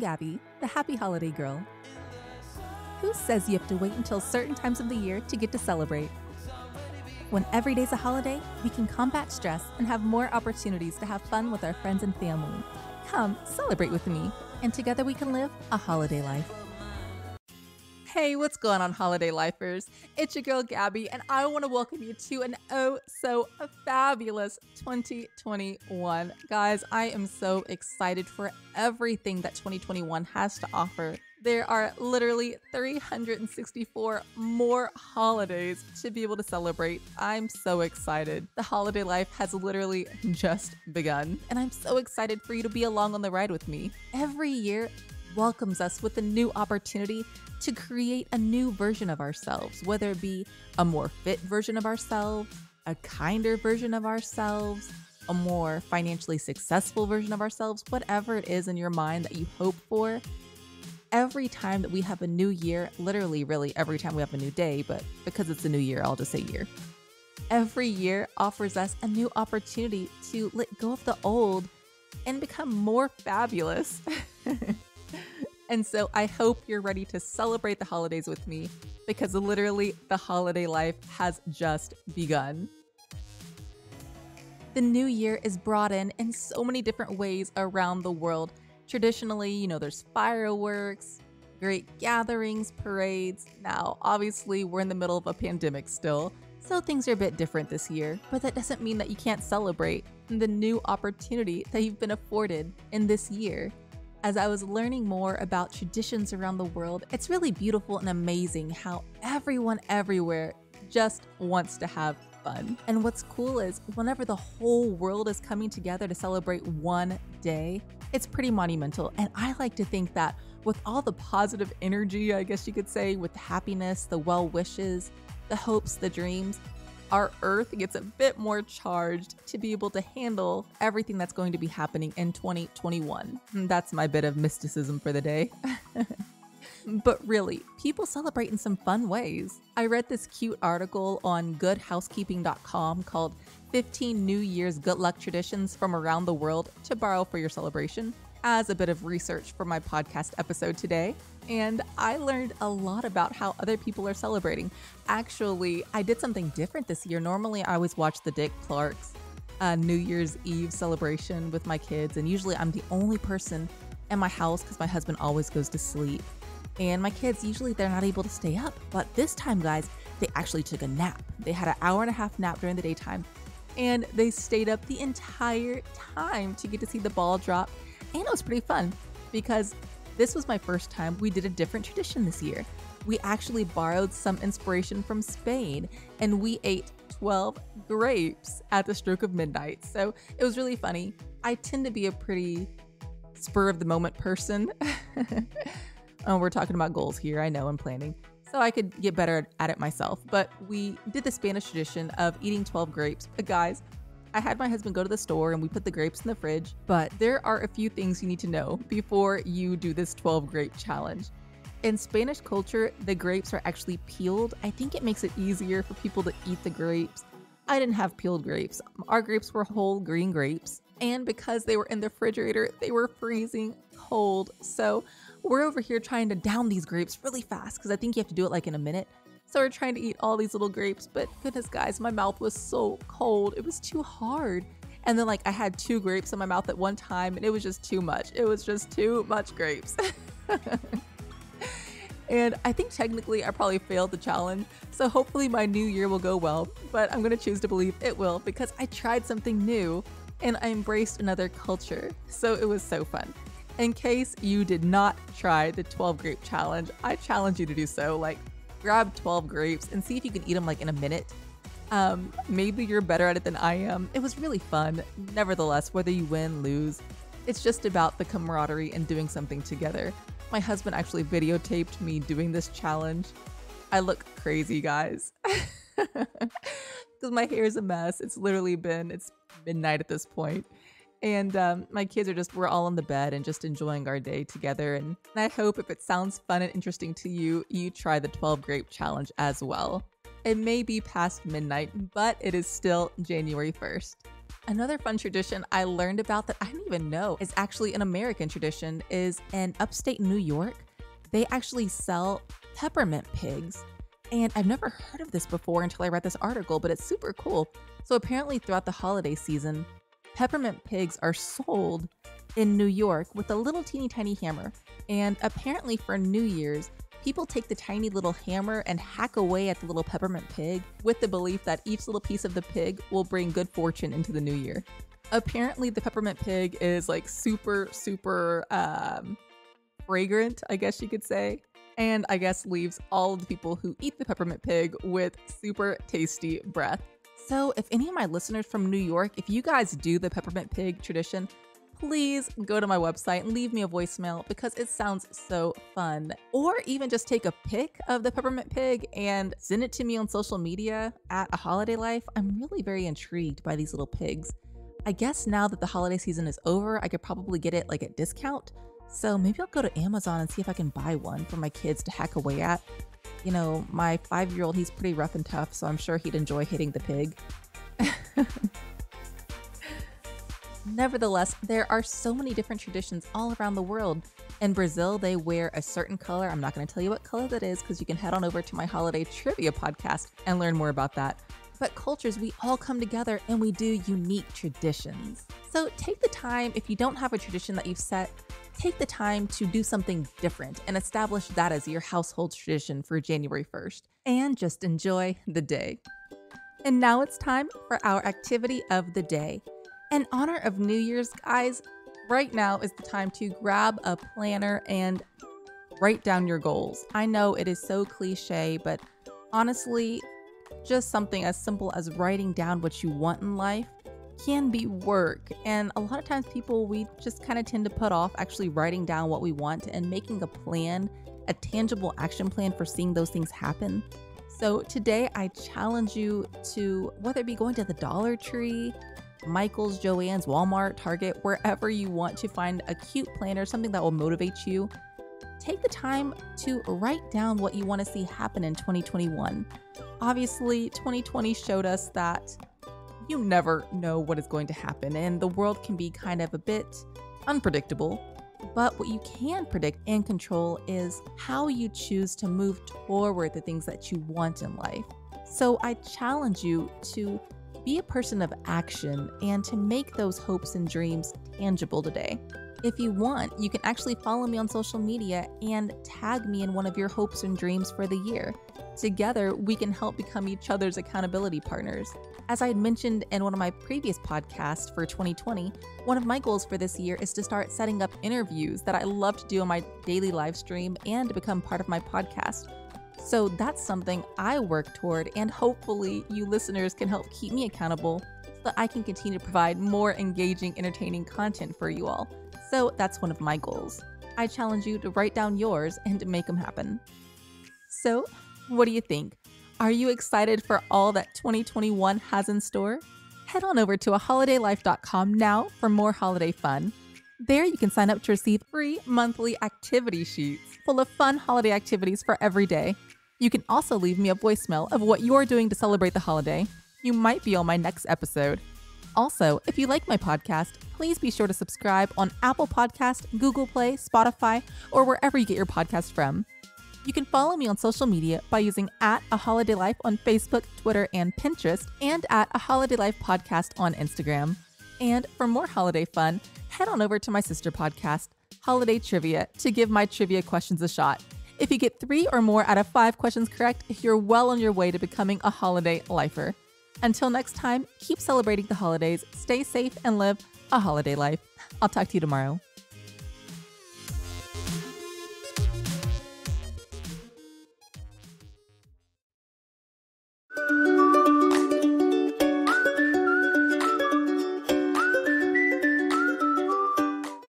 Gabby, the happy holiday girl. Who says you have to wait until certain times of the year to get to celebrate? When every day's a holiday, we can combat stress and have more opportunities to have fun with our friends and family. Come, celebrate with me, and together we can live a holiday life. Hey, what's going on, holiday lifers? It's your girl Gabby, and I want to welcome you to an fabulous 2021. Guys, I am so excited for everything that 2021 has to offer. There are literally 364 more holidays to be able to celebrate. I'm so excited. The holiday life has literally just begun, and I'm so excited for you to be along on the ride with me. Every year welcomes us with a new opportunity to create a new version of ourselves, whether it be a more fit version of ourselves, a kinder version of ourselves, a more financially successful version of ourselves, whatever it is in your mind that you hope for. Every time that we have a new year, literally, really every time we have a new day, but because it's a new year, I'll just say year. Every year offers us a new opportunity to let go of the old and become more fabulous. And so I hope you're ready to celebrate the holidays with me, because literally the holiday life has just begun. The new year is brought in so many different ways around the world. Traditionally, there's fireworks, great gatherings, parades. Now, obviously, we're in the middle of a pandemic still, so things are a bit different this year, but that doesn't mean that you can't celebrate the new opportunity that you've been afforded in this year. As I was learning more about traditions around the world, it's really beautiful and amazing how everyone everywhere just wants to have fun. And what's cool is whenever the whole world is coming together to celebrate one day, it's pretty monumental. And I like to think that with all the positive energy, I guess you could say, with the happiness, the well wishes, the hopes, the dreams, our earth gets a bit more charged to be able to handle everything that's going to be happening in 2021. That's my bit of mysticism for the day. But really, people celebrate in some fun ways. I read this cute article on goodhousekeeping.com called 15 New Year's Good Luck Traditions from Around the World to Borrow for Your Celebration as a bit of research for my podcast episode today. And I learned a lot about how other people are celebrating. Actually, I did something different this year. Normally, I always watch the Dick Clark's New Year's Eve celebration with my kids. And usually I'm the only person in my house because my husband always goes to sleep. And my kids, usually they're not able to stay up. But this time, guys, they actually took a nap. They had an hour and a half nap during the daytime. And they stayed up the entire time to get to see the ball drop. And it was pretty fun because this was my first time we did a different tradition this year. We actually borrowed some inspiration from Spain and we ate 12 grapes at the stroke of midnight. So it was really funny. I tend to be a pretty spur of the moment person. We're talking about goals here. I know I'm planning. So I could get better at it myself. But we did the Spanish tradition of eating 12 grapes. But guys, I had my husband go to the store and we put the grapes in the fridge, but there are a few things you need to know before you do this 12 grape challenge. In Spanish culture, the grapes are actually peeled. I think it makes it easier for people to eat the grapes. I didn't have peeled grapes. Our grapes were whole green grapes. And because they were in the refrigerator, they were freezing cold. So we're over here trying to down these grapes really fast because I think you have to do it like in a minute. So we're trying to eat all these little grapes, but goodness guys, my mouth was so cold. It was too hard. And then I had 2 grapes in my mouth at one time and it was just too much. It was just too much grapes. And I think technically I probably failed the challenge. So hopefully my new year will go well, but I'm gonna choose to believe it will because I tried something new and I embraced another culture. So it was so fun. In case you did not try the 12 grape challenge, I challenge you to do so. Grab 12 grapes and see if you can eat them in a minute. Maybe you're better at it than I am. It was really fun. Nevertheless, whether you win, lose, it's just about the camaraderie and doing something together. My husband actually videotaped me doing this challenge. I look crazy, guys. Because my hair is a mess. It's midnight at this point. And my kids we're all in the bed and just enjoying our day together. And I hope if it sounds fun and interesting to you, you try the 12 grape challenge as well. It may be past midnight, but it is still January 1st. Another fun tradition I learned about that I didn't even know is actually an American tradition is in upstate New York. They actually sell peppermint pigs. And I've never heard of this before until I read this article, but it's super cool. So apparently throughout the holiday season, peppermint pigs are sold in New York with a little teeny tiny hammer. And apparently for New Year's, people take the tiny little hammer and hack away at the little peppermint pig with the belief that each little piece of the pig will bring good fortune into the new year. Apparently the peppermint pig is like super fragrant, I guess you could say. And I guess leaves all of the people who eat the peppermint pig with super tasty breath. So if any of my listeners from New York, if you guys do the peppermint pig tradition, please go to my website and leave me a voicemail because it sounds so fun. Or even just take a pic of the peppermint pig and send it to me on social media at A Holiday Life. I'm really very intrigued by these little pigs. I guess now that the holiday season is over, I could probably get it like at discount. So maybe I'll go to Amazon and see if I can buy one for my kids to hack away at. You know, my 5-year-old, he's pretty rough and tough, so I'm sure he'd enjoy hitting the pig. Nevertheless, there are so many different traditions all around the world. In Brazil, they wear a certain color. I'm not going to tell you what color that is because you can head on over to my holiday trivia podcast and learn more about that. But cultures, we all come together and we do unique traditions. So take the time, if you don't have a tradition that you've set, take the time to do something different and establish that as your household tradition for January 1st. And just enjoy the day. And now it's time for our activity of the day. In honor of New Year's, guys, right now is the time to grab a planner and write down your goals. I know it is so cliche, but honestly, just something as simple as writing down what you want in life can be work. And a lot of times we just kind of tend to put off actually writing down what we want and making a plan, a tangible action plan for seeing those things happen. So today I challenge you to, whether it be going to the Dollar Tree, Michael's, Joann's, Walmart, Target, wherever you want to find a cute planner, something that will motivate you, take the time to write down what you want to see happen in 2021. Obviously, 2020 showed us that you never know what is going to happen and the world can be kind of a bit unpredictable. But what you can predict and control is how you choose to move toward the things that you want in life. So I challenge you to be a person of action and to make those hopes and dreams tangible today. If you want, you can actually follow me on social media and tag me in one of your hopes and dreams for the year. Together, we can help become each other's accountability partners. As I had mentioned in one of my previous podcasts for 2020, one of my goals for this year is to start setting up interviews that I love to do on my daily live stream and to become part of my podcast. So that's something I work toward, and hopefully you listeners can help keep me accountable so that I can continue to provide more engaging, entertaining content for you all. So that's one of my goals. I challenge you to write down yours and to make them happen. So, what do you think? Are you excited for all that 2021 has in store? Head on over to aholidaylife.com now for more holiday fun. There you can sign up to receive free monthly activity sheets full of fun holiday activities for every day. You can also leave me a voicemail of what you're doing to celebrate the holiday. You might be on my next episode. Also, if you like my podcast, please be sure to subscribe on Apple Podcast, Google Play, Spotify, or wherever you get your podcast from. You can follow me on social media by using @AHolidayLife on Facebook, Twitter, and Pinterest, and @AHolidayLife Podcast on Instagram. And for more holiday fun, head on over to my sister podcast, Holiday Trivia, to give my trivia questions a shot. If you get 3 or more out of 5 questions correct, you're well on your way to becoming a holiday lifer. Until next time, keep celebrating the holidays, stay safe, and live a holiday life. I'll talk to you tomorrow.